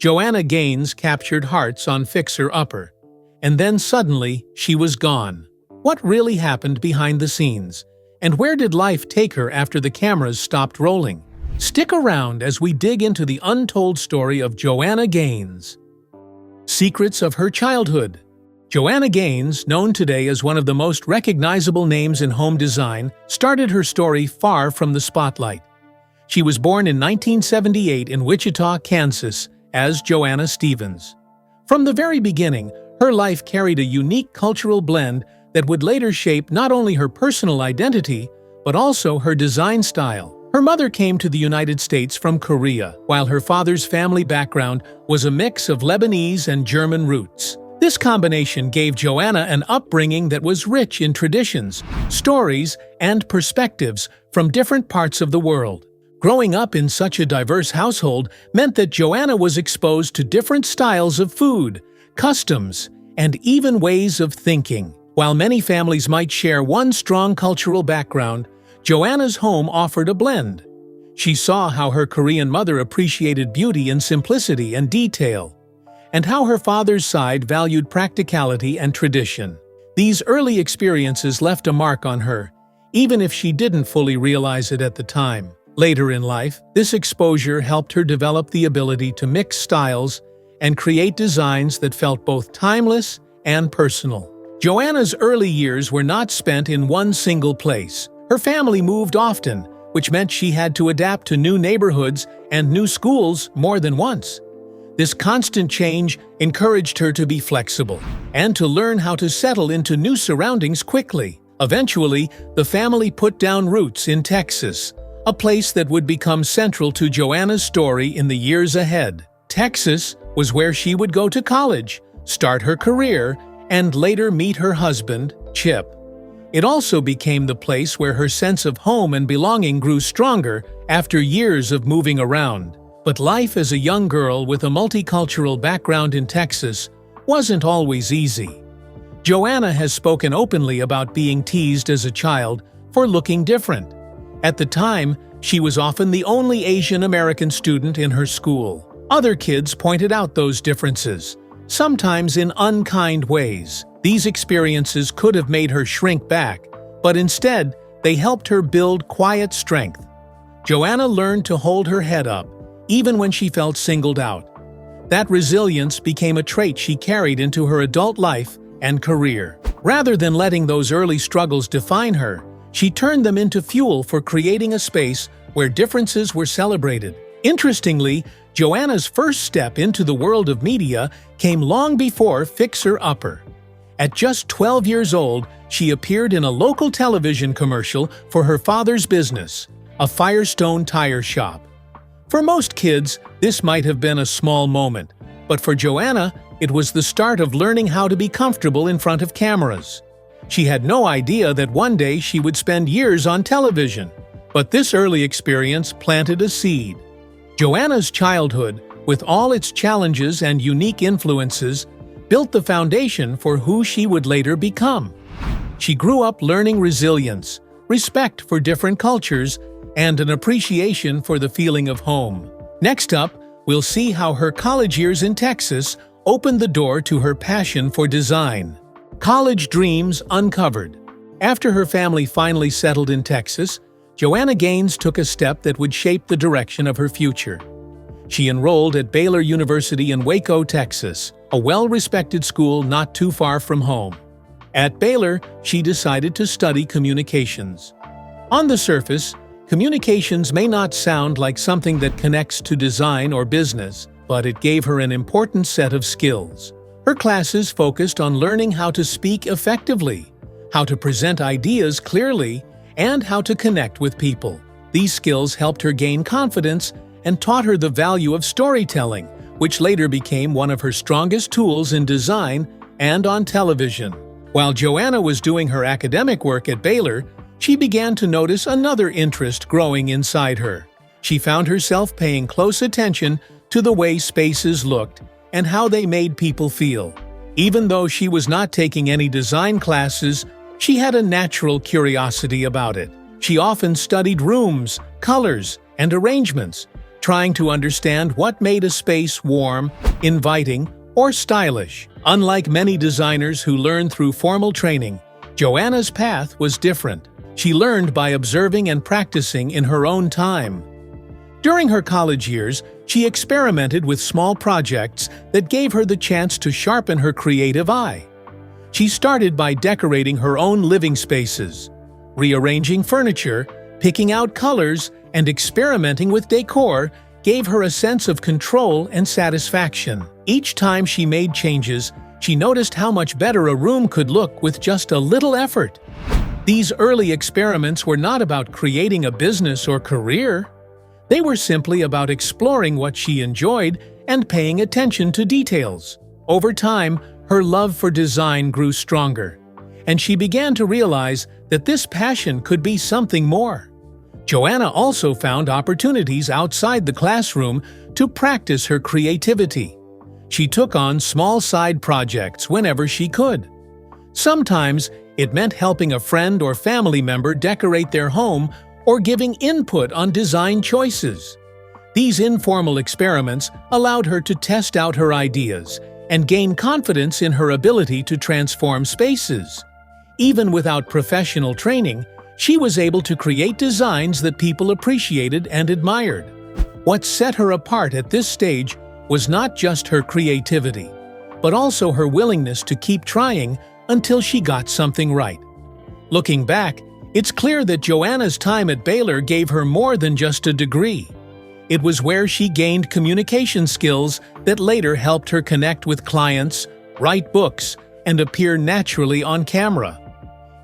Joanna Gaines captured hearts on Fixer Upper. And then suddenly, she was gone. What really happened behind the scenes? And where did life take her after the cameras stopped rolling? Stick around as we dig into the untold story of Joanna Gaines. Secrets of her childhood. Joanna Gaines, known today as one of the most recognizable names in home design, started her story far from the spotlight. She was born in 1978 in Wichita, Kansas, as Joanna Stevens. From the very beginning, her life carried a unique cultural blend that would later shape not only her personal identity, but also her design style. Her mother came to the United States from Korea, while her father's family background was a mix of Lebanese and German roots. This combination gave Joanna an upbringing that was rich in traditions, stories, and perspectives from different parts of the world. Growing up in such a diverse household meant that Joanna was exposed to different styles of food, customs, and even ways of thinking. While many families might share one strong cultural background, Joanna's home offered a blend. She saw how her Korean mother appreciated beauty and simplicity and detail, and how her father's side valued practicality and tradition. These early experiences left a mark on her, even if she didn't fully realize it at the time. Later in life, this exposure helped her develop the ability to mix styles and create designs that felt both timeless and personal. Joanna's early years were not spent in one single place. Her family moved often, which meant she had to adapt to new neighborhoods and new schools more than once. This constant change encouraged her to be flexible and to learn how to settle into new surroundings quickly. Eventually, the family put down roots in Texas, a place that would become central to Joanna's story in the years ahead. Texas was where she would go to college, start her career, and later meet her husband, Chip. It also became the place where her sense of home and belonging grew stronger after years of moving around. But life as a young girl with a multicultural background in Texas wasn't always easy. Joanna has spoken openly about being teased as a child for looking different. At the time, she was often the only Asian American student in her school. Other kids pointed out those differences, sometimes in unkind ways. These experiences could have made her shrink back, but instead, they helped her build quiet strength. Joanna learned to hold her head up, even when she felt singled out. That resilience became a trait she carried into her adult life and career. Rather than letting those early struggles define her, she turned them into fuel for creating a space where differences were celebrated. Interestingly, Joanna's first step into the world of media came long before Fixer Upper. At just 12 years old, she appeared in a local television commercial for her father's business, a Firestone tire shop. For most kids, this might have been a small moment, but for Joanna, it was the start of learning how to be comfortable in front of cameras. She had no idea that one day she would spend years on television, but this early experience planted a seed. Joanna's childhood, with all its challenges and unique influences, built the foundation for who she would later become. She grew up learning resilience, respect for different cultures, and an appreciation for the feeling of home. Next up, we'll see how her college years in Texas opened the door to her passion for design. College dreams uncovered. After her family finally settled in Texas, Joanna Gaines took a step that would shape the direction of her future. She enrolled at Baylor University in Waco, Texas, a well-respected school not too far from home. At Baylor, she decided to study communications. On the surface, communications may not sound like something that connects to design or business, but it gave her an important set of skills. Her classes focused on learning how to speak effectively, how to present ideas clearly, and how to connect with people. These skills helped her gain confidence and taught her the value of storytelling, which later became one of her strongest tools in design and on television. While Joanna was doing her academic work at Baylor, she began to notice another interest growing inside her. She found herself paying close attention to the way spaces looked and how they made people feel. Even though she was not taking any design classes, she had a natural curiosity about it. She often studied rooms, colors, and arrangements, trying to understand what made a space warm, inviting, or stylish. Unlike many designers who learn through formal training, Joanna's path was different. She learned by observing and practicing in her own time. During her college years, she experimented with small projects that gave her the chance to sharpen her creative eye. She started by decorating her own living spaces, rearranging furniture, picking out colors, and experimenting with decor gave her a sense of control and satisfaction. Each time she made changes, she noticed how much better a room could look with just a little effort. These early experiments were not about creating a business or career. They were simply about exploring what she enjoyed and paying attention to details. Over time, her love for design grew stronger, and she began to realize that this passion could be something more. Joanna also found opportunities outside the classroom to practice her creativity. She took on small side projects whenever she could. Sometimes it meant helping a friend or family member decorate their home or giving input on design choices. These informal experiments allowed her to test out her ideas and gain confidence in her ability to transform spaces. Even without professional training, she was able to create designs that people appreciated and admired. What set her apart at this stage was not just her creativity, but also her willingness to keep trying until she got something right. Looking back, it's clear that Joanna's time at Baylor gave her more than just a degree. It was where she gained communication skills that later helped her connect with clients, write books, and appear naturally on camera.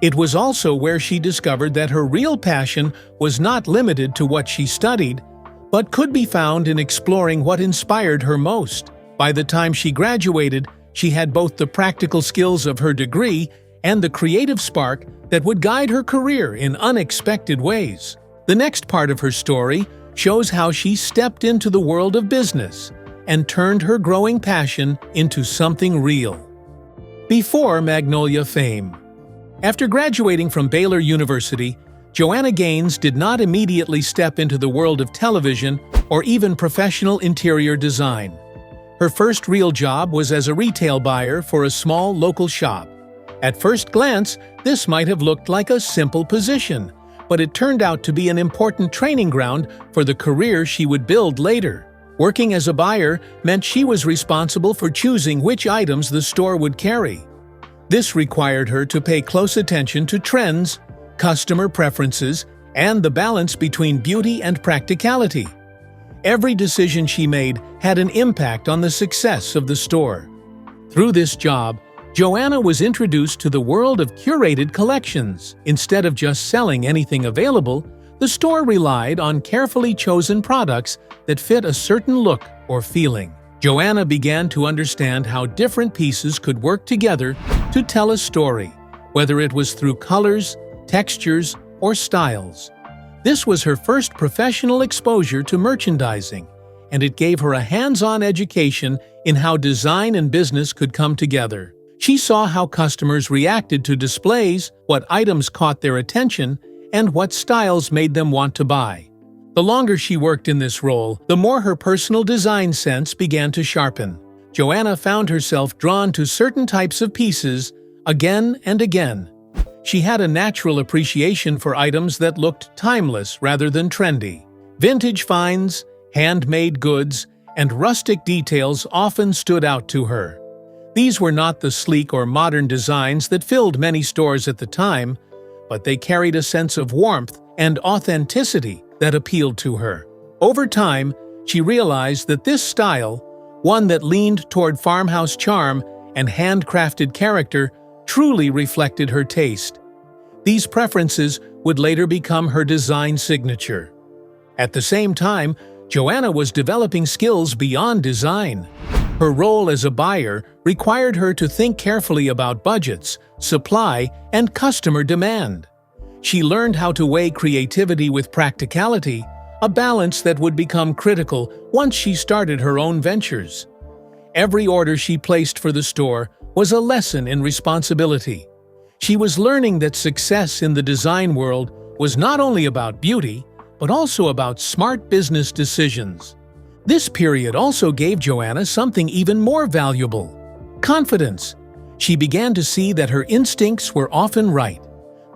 It was also where she discovered that her real passion was not limited to what she studied, but could be found in exploring what inspired her most. By the time she graduated, she had both the practical skills of her degree and the creative spark that would guide her career in unexpected ways. The next part of her story shows how she stepped into the world of business and turned her growing passion into something real. Before Magnolia fame. After graduating from Baylor University, Joanna Gaines did not immediately step into the world of television or even professional interior design. Her first real job was as a retail buyer for a small local shop. At first glance, this might have looked like a simple position, but it turned out to be an important training ground for the career she would build later. Working as a buyer meant she was responsible for choosing which items the store would carry. This required her to pay close attention to trends, customer preferences, and the balance between beauty and practicality. Every decision she made had an impact on the success of the store. Through this job, Joanna was introduced to the world of curated collections. Instead of just selling anything available, the store relied on carefully chosen products that fit a certain look or feeling. Joanna began to understand how different pieces could work together to tell a story, whether it was through colors, textures, or styles. This was her first professional exposure to merchandising, and it gave her a hands-on education in how design and business could come together. She saw how customers reacted to displays, what items caught their attention, and what styles made them want to buy. The longer she worked in this role, the more her personal design sense began to sharpen. Joanna found herself drawn to certain types of pieces again and again. She had a natural appreciation for items that looked timeless rather than trendy. Vintage finds, handmade goods, and rustic details often stood out to her. These were not the sleek or modern designs that filled many stores at the time, but they carried a sense of warmth and authenticity that appealed to her. Over time, she realized that this style, one that leaned toward farmhouse charm and handcrafted character, truly reflected her taste. These preferences would later become her design signature. At the same time, Joanna was developing skills beyond design. Her role as a buyer required her to think carefully about budgets, supply, and customer demand. She learned how to weigh creativity with practicality, a balance that would become critical once she started her own ventures. Every order she placed for the store was a lesson in responsibility. She was learning that success in the design world was not only about beauty, but also about smart business decisions. This period also gave Joanna something even more valuable: confidence. She began to see that her instincts were often right.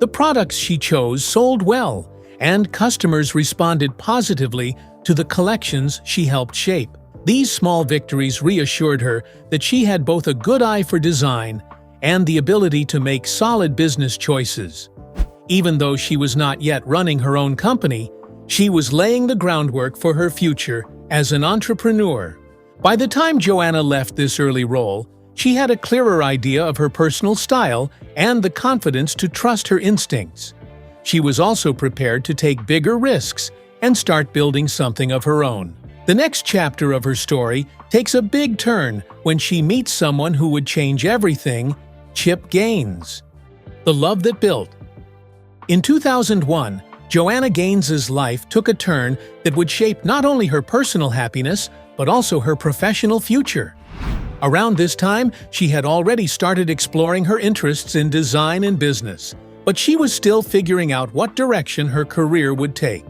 The products she chose sold well, and customers responded positively to the collections she helped shape. These small victories reassured her that she had both a good eye for design and the ability to make solid business choices. Even though she was not yet running her own company, she was laying the groundwork for her future as an entrepreneur. By the time Joanna left this early role, she had a clearer idea of her personal style and the confidence to trust her instincts. She was also prepared to take bigger risks and start building something of her own. The next chapter of her story takes a big turn when she meets someone who would change everything: Chip Gaines. The love that built. In 2001, Joanna Gaines's life took a turn that would shape not only her personal happiness, but also her professional future. Around this time, she had already started exploring her interests in design and business, but she was still figuring out what direction her career would take.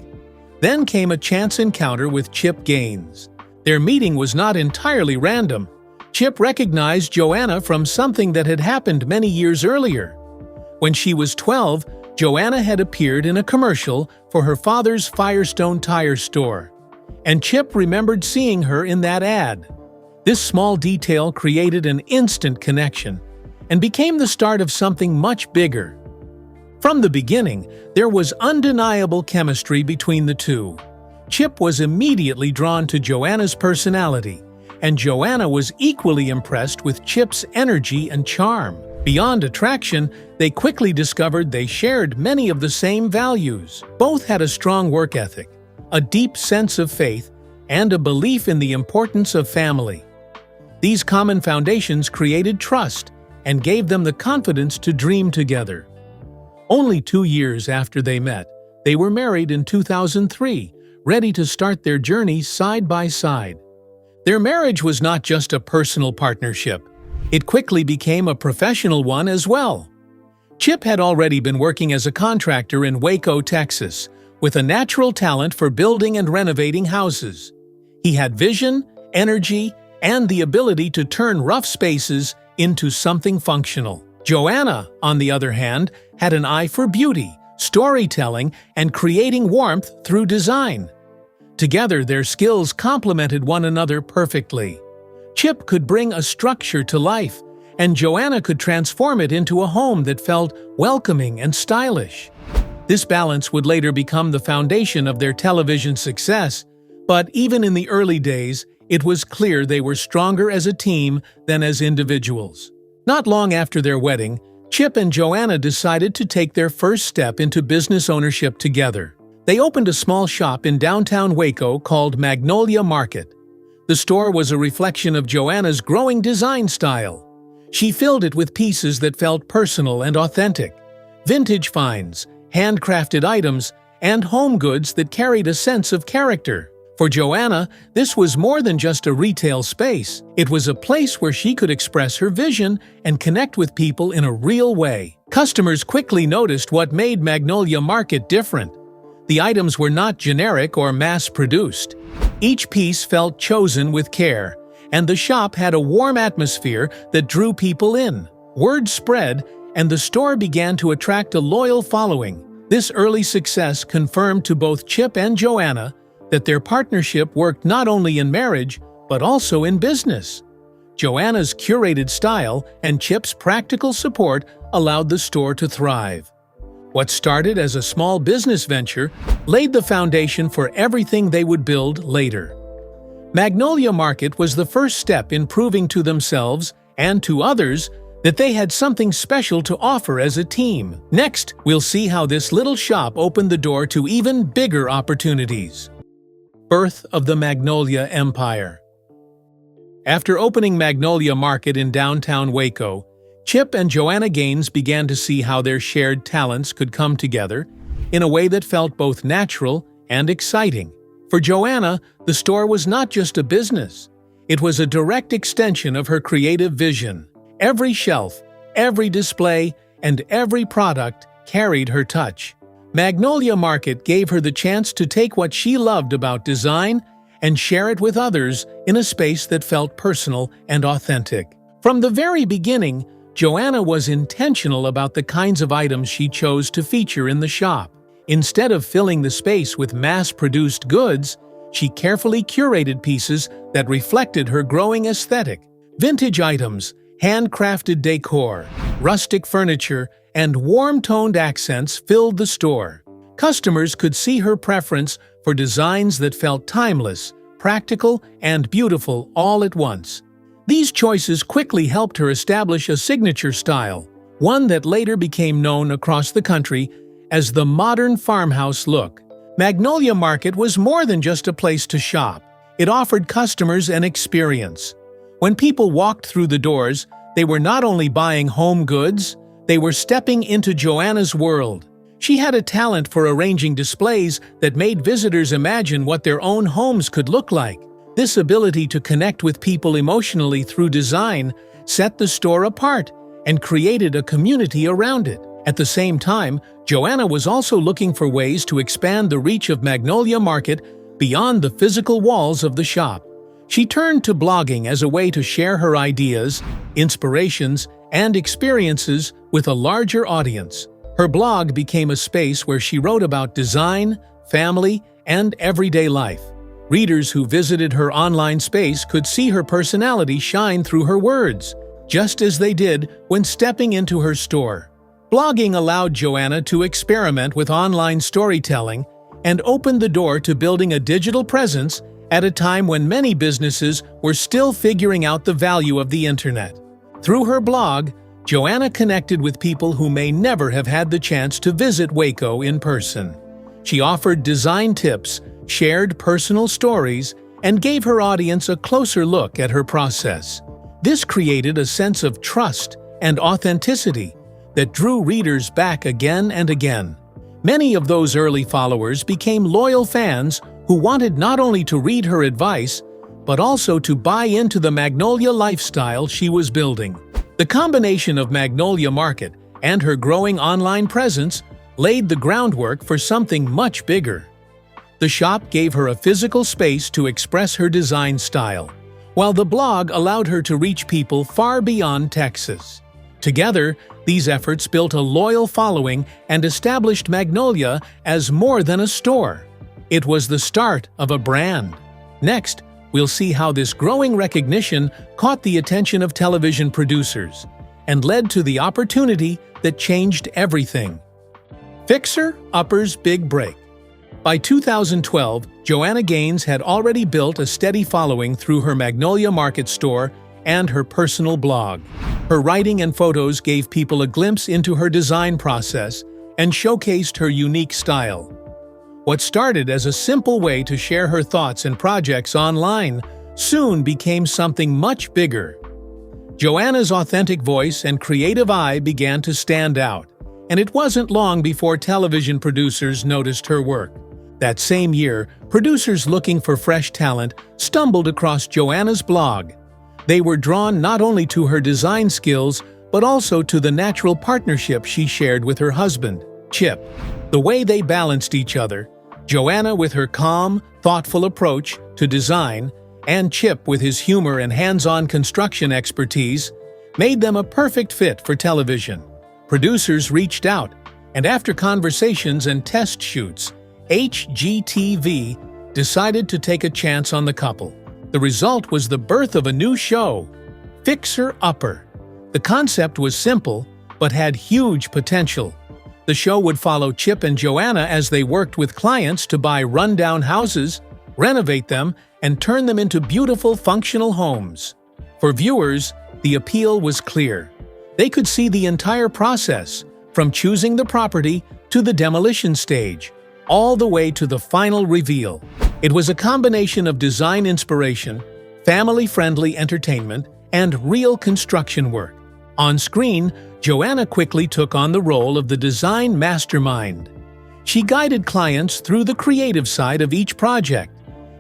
Then came a chance encounter with Chip Gaines. Their meeting was not entirely random. Chip recognized Joanna from something that had happened many years earlier. When she was 12, Joanna had appeared in a commercial for her father's Firestone tire store, and Chip remembered seeing her in that ad. This small detail created an instant connection and became the start of something much bigger. From the beginning, there was undeniable chemistry between the two. Chip was immediately drawn to Joanna's personality, and Joanna was equally impressed with Chip's energy and charm. Beyond attraction, they quickly discovered they shared many of the same values. Both had a strong work ethic, a deep sense of faith, and a belief in the importance of family. These common foundations created trust and gave them the confidence to dream together. Only 2 years after they met, they were married in 2003, ready to start their journey side by side. Their marriage was not just a personal partnership. It quickly became a professional one as well. Chip had already been working as a contractor in Waco, Texas, with a natural talent for building and renovating houses. He had vision, energy, and the ability to turn rough spaces into something functional. Joanna, on the other hand, had an eye for beauty, storytelling, and creating warmth through design. Together, their skills complemented one another perfectly. Chip could bring a structure to life, and Joanna could transform it into a home that felt welcoming and stylish. This balance would later become the foundation of their television success, but even in the early days, it was clear they were stronger as a team than as individuals. Not long after their wedding, Chip and Joanna decided to take their first step into business ownership together. They opened a small shop in downtown Waco called Magnolia Market. The store was a reflection of Joanna's growing design style. She filled it with pieces that felt personal and authentic: vintage finds, handcrafted items, and home goods that carried a sense of character. For Joanna, this was more than just a retail space. It was a place where she could express her vision and connect with people in a real way. Customers quickly noticed what made Magnolia Market different. The items were not generic or mass-produced. Each piece felt chosen with care, and the shop had a warm atmosphere that drew people in. Word spread, and the store began to attract a loyal following. This early success confirmed to both Chip and Joanna that their partnership worked not only in marriage, but also in business. Joanna's curated style and Chip's practical support allowed the store to thrive. What started as a small business venture laid the foundation for everything they would build later. Magnolia Market was the first step in proving to themselves and to others that they had something special to offer as a team. Next, we'll see how this little shop opened the door to even bigger opportunities. Birth of the Magnolia Empire. After opening Magnolia Market in downtown Waco, Chip and Joanna Gaines began to see how their shared talents could come together in a way that felt both natural and exciting. For Joanna, the store was not just a business. It was a direct extension of her creative vision. Every shelf, every display, and every product carried her touch. Magnolia Market gave her the chance to take what she loved about design and share it with others in a space that felt personal and authentic. From the very beginning, Joanna was intentional about the kinds of items she chose to feature in the shop. Instead of filling the space with mass-produced goods, she carefully curated pieces that reflected her growing aesthetic. Vintage items, handcrafted decor, rustic furniture, and warm-toned accents filled the store. Customers could see her preference for designs that felt timeless, practical, and beautiful all at once. These choices quickly helped her establish a signature style, one that later became known across the country as the modern farmhouse look. Magnolia Market was more than just a place to shop. It offered customers an experience. When people walked through the doors, they were not only buying home goods, they were stepping into Joanna's world. She had a talent for arranging displays that made visitors imagine what their own homes could look like. This ability to connect with people emotionally through design set the store apart and created a community around it. At the same time, Joanna was also looking for ways to expand the reach of Magnolia Market beyond the physical walls of the shop. She turned to blogging as a way to share her ideas, inspirations, and experiences with a larger audience. Her blog became a space where she wrote about design, family, and everyday life. Readers who visited her online space could see her personality shine through her words, just as they did when stepping into her store. Blogging allowed Joanna to experiment with online storytelling and opened the door to building a digital presence at a time when many businesses were still figuring out the value of the internet. Through her blog, Joanna connected with people who may never have had the chance to visit Waco in person. She offered design tips, shared personal stories, and gave her audience a closer look at her process. This created a sense of trust and authenticity that drew readers back again and again. Many of those early followers became loyal fans who wanted not only to read her advice, but also to buy into the Magnolia lifestyle she was building. The combination of Magnolia Market and her growing online presence laid the groundwork for something much bigger. The shop gave her a physical space to express her design style, while the blog allowed her to reach people far beyond Texas. Together, these efforts built a loyal following and established Magnolia as more than a store. It was the start of a brand. Next, we'll see how this growing recognition caught the attention of television producers and led to the opportunity that changed everything. Fixer Upper's Big Break. By 2012, Joanna Gaines had already built a steady following through her Magnolia Market store and her personal blog. Her writing and photos gave people a glimpse into her design process and showcased her unique style. What started as a simple way to share her thoughts and projects online soon became something much bigger. Joanna's authentic voice and creative eye began to stand out, and it wasn't long before television producers noticed her work. That same year, producers looking for fresh talent stumbled across Joanna's blog. They were drawn not only to her design skills, but also to the natural partnership she shared with her husband, Chip. The way they balanced each other, Joanna with her calm, thoughtful approach to design, and Chip with his humor and hands-on construction expertise, made them a perfect fit for television. Producers reached out, and after conversations and test shoots, HGTV decided to take a chance on the couple. The result was the birth of a new show, Fixer Upper. The concept was simple, but had huge potential. The show would follow Chip and Joanna as they worked with clients to buy rundown houses, renovate them, and turn them into beautiful, functional homes. For viewers, the appeal was clear. They could see the entire process, from choosing the property to the demolition stage, all the way to the final reveal. It was a combination of design inspiration, family-friendly entertainment, and real construction work. On screen, Joanna quickly took on the role of the design mastermind. She guided clients through the creative side of each project,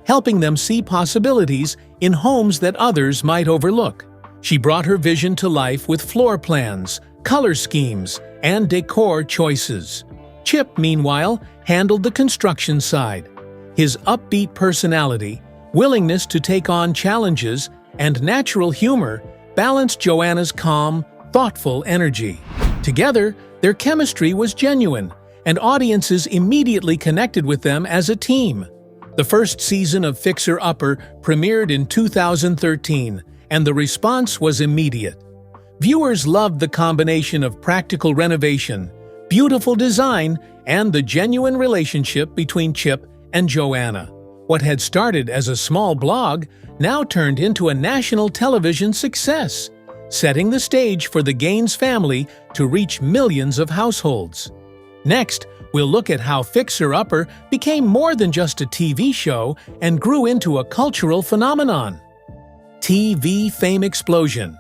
helping them see possibilities in homes that others might overlook. She brought her vision to life with floor plans, color schemes, and decor choices. Chip, meanwhile, handled the construction side. His upbeat personality, willingness to take on challenges, and natural humor balanced Joanna's calm, thoughtful energy. Together, their chemistry was genuine, and audiences immediately connected with them as a team. The first season of Fixer Upper premiered in 2013, and the response was immediate. Viewers loved the combination of practical renovation, beautiful design, and the genuine relationship between Chip and Joanna. What had started as a small blog now turned into a national television success, setting the stage for the Gaines family to reach millions of households. Next, we'll look at how Fixer Upper became more than just a TV show and grew into a cultural phenomenon. TV fame explosion.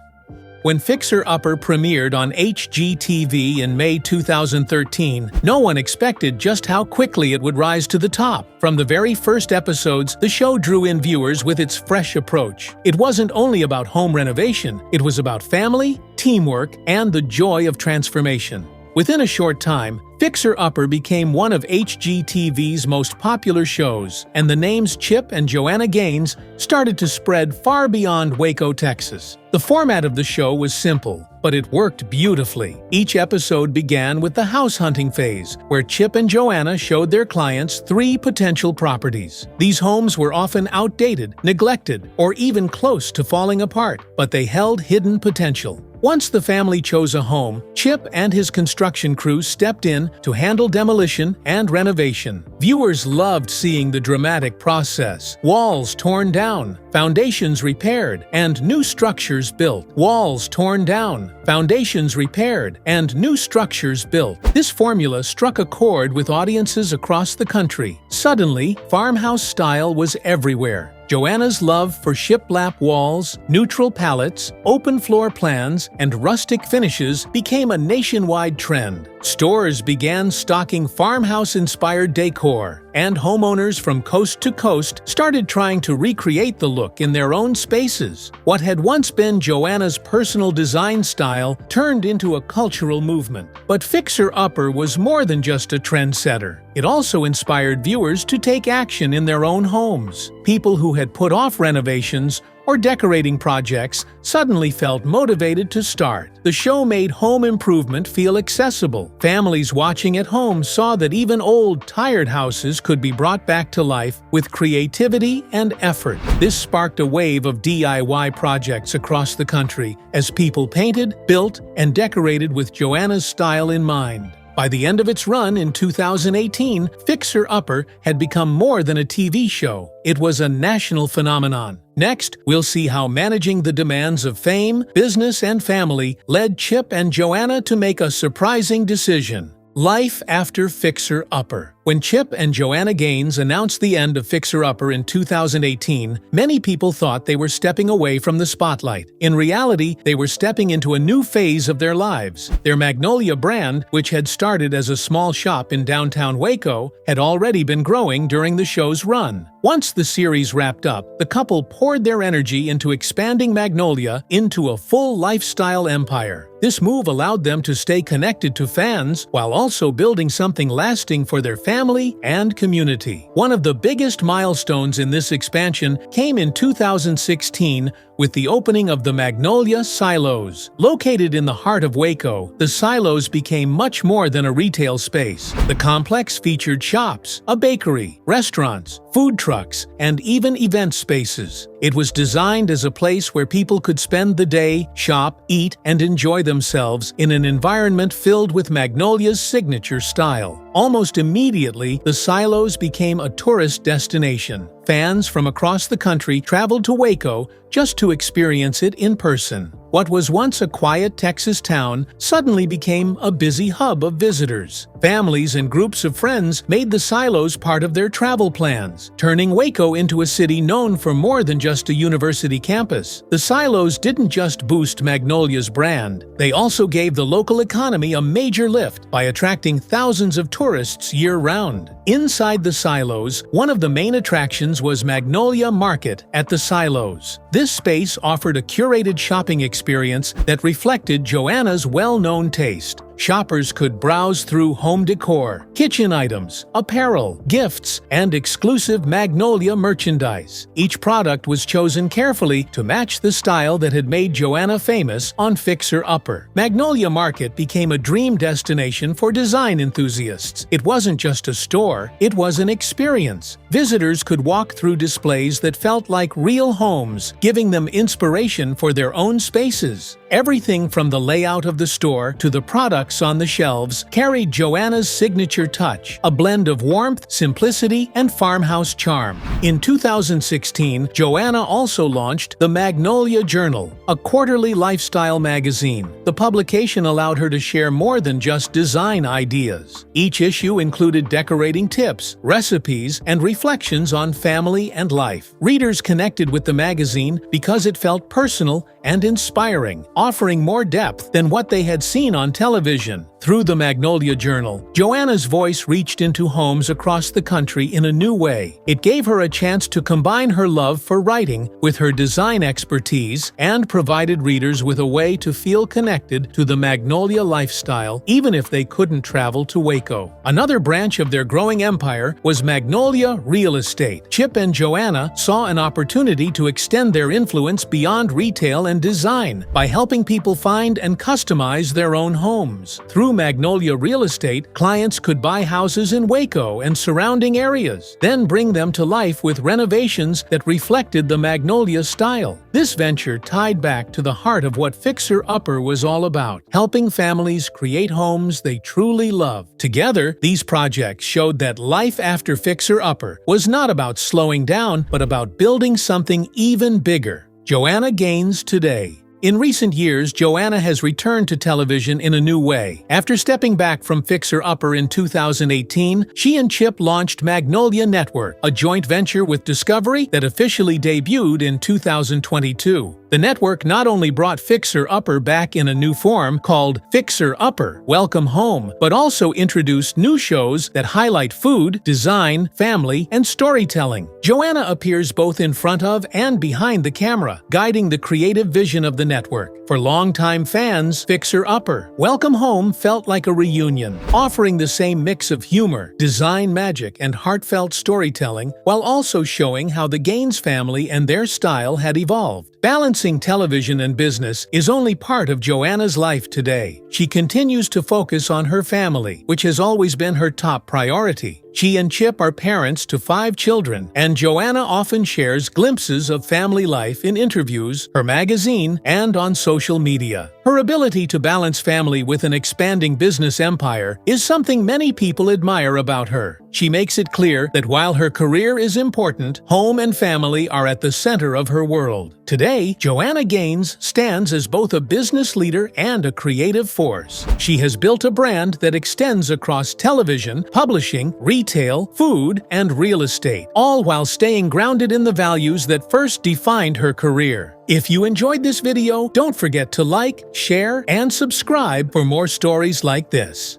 When Fixer Upper premiered on HGTV in May 2013, no one expected just how quickly it would rise to the top. From the very first episodes, the show drew in viewers with its fresh approach. It wasn't only about home renovation, it was about family, teamwork, and the joy of transformation. Within a short time, Fixer Upper became one of HGTV's most popular shows, and the names Chip and Joanna Gaines started to spread far beyond Waco, Texas. The format of the show was simple, but it worked beautifully. Each episode began with the house hunting phase, where Chip and Joanna showed their clients 3 potential properties. These homes were often outdated, neglected, or even close to falling apart, but they held hidden potential. Once the family chose a home, Chip and his construction crew stepped in to handle demolition and renovation. Viewers loved seeing the dramatic process: walls torn down, foundations repaired, and new structures built. Walls torn down, foundations repaired, and new structures built. This formula struck a chord with audiences across the country. Suddenly, farmhouse style was everywhere. Joanna's love for shiplap walls, neutral palettes, open floor plans, and rustic finishes became a nationwide trend. Stores began stocking farmhouse-inspired decor, and homeowners from coast to coast started trying to recreate the look in their own spaces. What had once been Joanna's personal design style turned into a cultural movement. But Fixer Upper was more than just a trendsetter. It also inspired viewers to take action in their own homes. People who had put off renovations or decorating projects suddenly felt motivated to start. The show made home improvement feel accessible. Families watching at home saw that even old, tired houses could be brought back to life with creativity and effort. This sparked a wave of DIY projects across the country as people painted, built, and decorated with Joanna's style in mind. By the end of its run in 2018, Fixer Upper had become more than a TV show. It was a national phenomenon. Next, we'll see how managing the demands of fame, business, and family led Chip and Joanna to make a surprising decision. Life after Fixer Upper. When Chip and Joanna Gaines announced the end of Fixer Upper in 2018, many people thought they were stepping away from the spotlight. In reality, they were stepping into a new phase of their lives. Their Magnolia brand, which had started as a small shop in downtown Waco, had already been growing during the show's run. Once the series wrapped up, the couple poured their energy into expanding Magnolia into a full lifestyle empire. This move allowed them to stay connected to fans while also building something lasting for their family and community. One of the biggest milestones in this expansion came in 2016 with the opening of the Magnolia Silos. Located in the heart of Waco, the silos became much more than a retail space. The complex featured shops, a bakery, restaurants, food trucks, and even event spaces. It was designed as a place where people could spend the day, shop, eat, and enjoy themselves in an environment filled with Magnolia's signature style. Almost immediately, the silos became a tourist destination. Fans from across the country traveled to Waco just to experience it in person. What was once a quiet Texas town suddenly became a busy hub of visitors. Families and groups of friends made the silos part of their travel plans, turning Waco into a city known for more than just a university campus. The silos didn't just boost Magnolia's brand, they also gave the local economy a major lift by attracting thousands of tourists year-round. Inside the silos, one of the main attractions was Magnolia Market at the silos. This space offered a curated shopping experience that reflected Joanna's well-known taste. Shoppers could browse through home decor, kitchen items, apparel, gifts, and exclusive Magnolia merchandise. Each product was chosen carefully to match the style that had made Joanna famous on Fixer Upper. Magnolia Market became a dream destination for design enthusiasts. It wasn't just a store, it was an experience. Visitors could walk through displays that felt like real homes, giving them inspiration for their own spaces. Everything from the layout of the store to the products on the shelves carried Joanna's signature touch, a blend of warmth, simplicity, and farmhouse charm. In 2016, Joanna also launched the Magnolia Journal, a quarterly lifestyle magazine. The publication allowed her to share more than just design ideas. Each issue included decorating tips, recipes, and reflections on family and life. Readers connected with the magazine because it felt personal and inspiring, offering more depth than what they had seen on television. Through the Magnolia Journal, Joanna's voice reached into homes across the country in a new way. It gave her a chance to combine her love for writing with her design expertise and provided readers with a way to feel connected to the Magnolia lifestyle, even if they couldn't travel to Waco. Another branch of their growing empire was Magnolia Real Estate. Chip and Joanna saw an opportunity to extend their influence beyond retail and design by helping people find and customize their own homes. Through Magnolia Real Estate, clients could buy houses in Waco and surrounding areas, then bring them to life with renovations that reflected the Magnolia style. This venture tied back to the heart of what Fixer Upper was all about, helping families create homes they truly love. Together, these projects showed that life after Fixer Upper was not about slowing down, but about building something even bigger. Joanna Gaines today. In recent years, Joanna has returned to television in a new way. After stepping back from Fixer Upper in 2018, she and Chip launched Magnolia Network, a joint venture with Discovery that officially debuted in 2022. The network not only brought Fixer Upper back in a new form called Fixer Upper, Welcome Home, but also introduced new shows that highlight food, design, family, and storytelling. Joanna appears both in front of and behind the camera, guiding the creative vision of the network. For longtime fans, Fixer Upper, Welcome Home felt like a reunion, offering the same mix of humor, design magic, and heartfelt storytelling, while also showing how the Gaines family and their style had evolved. Balancing television and business is only part of Joanna's life today. She continues to focus on her family, which has always been her top priority. She and Chip are parents to 5 children, and Joanna often shares glimpses of family life in interviews, her magazine, and on social media. Her ability to balance family with an expanding business empire is something many people admire about her. She makes it clear that while her career is important, home and family are at the center of her world. Today, Joanna Gaines stands as both a business leader and a creative force. She has built a brand that extends across television, publishing, retail, food, and real estate, all while staying grounded in the values that first defined her career. If you enjoyed this video, don't forget to like, share, and subscribe for more stories like this.